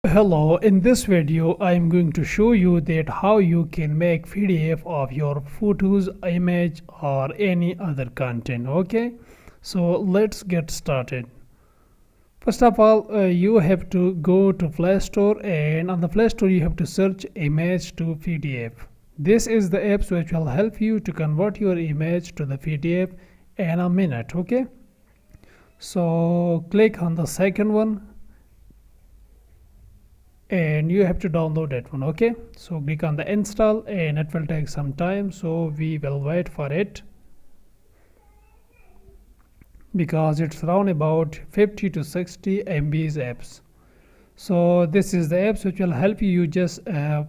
Hello, in this video I am going to show you that how you can make PDF of your photos, image or any other content. Okay, so let's get started. First of all, you have to go to Play Store, and on the Play Store you have to search image to PDF. This is the apps which will help you to convert your image to the PDF in a minute. Okay, so click on the second one and you have to download that one. Okay, so click on the install and it will take some time, so we will wait for it because it's around about 50 to 60 MBs apps. So this is the apps which will help you. Just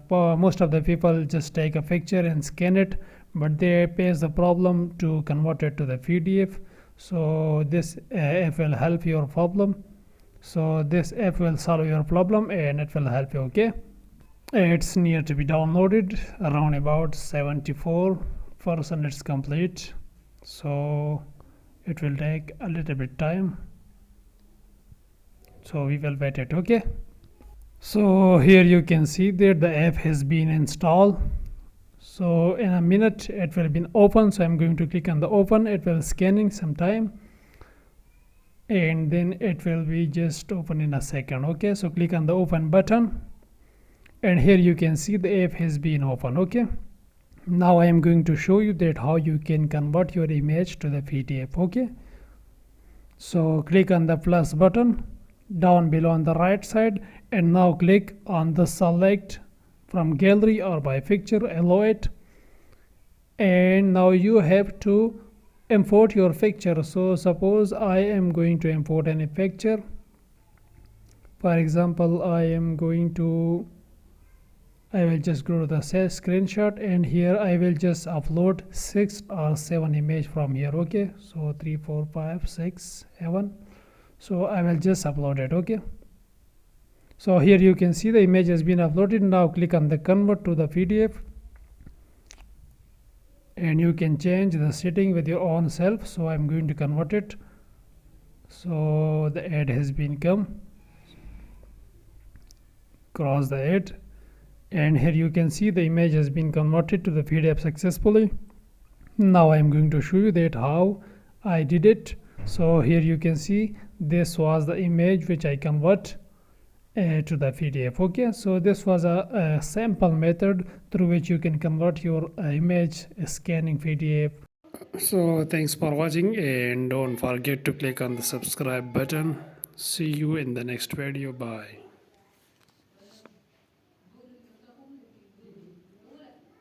most of the people just take a picture and scan it, but they face the problem to convert it to the PDF. So this app will help your problem. So this app will solve your problem and it will help you. Okay, it's near to be downloaded, around about 74% it's complete, so it will take a little bit time, so we will wait it. Okay, so here you can see that the app has been installed. So in a minute it will be open, so I'm going to click on the open. It will scanning some time and then it will be just open in a second. Okay, so click on the open button and here you can see the app has been open. Okay, now I am going to show you that how you can convert your image to the PDF. Okay, so click on the plus button down below on the right side and now click on the select from gallery or by picture, allow it, and now you have to import your picture. So suppose I am going to import any picture. For example, I will just go to the screenshot and here I will just upload 6 or 7 image from here. Okay, so 3 4 5 6 7, so I will just upload it. Okay, so here you can see the image has been uploaded. Now click on the convert to the PDF and you can change the setting with your own self. So I'm going to convert it. So the ad has been come, cross the ad, and here you can see the image has been converted to the PDF successfully. Now I'm going to show you that how I did it. So here you can see this was the image which I convert to the PDF. Okay, so this was a sample method through which you can convert your image scanning PDF. So thanks for watching and don't forget to click on the subscribe button. See you in the next video. Bye.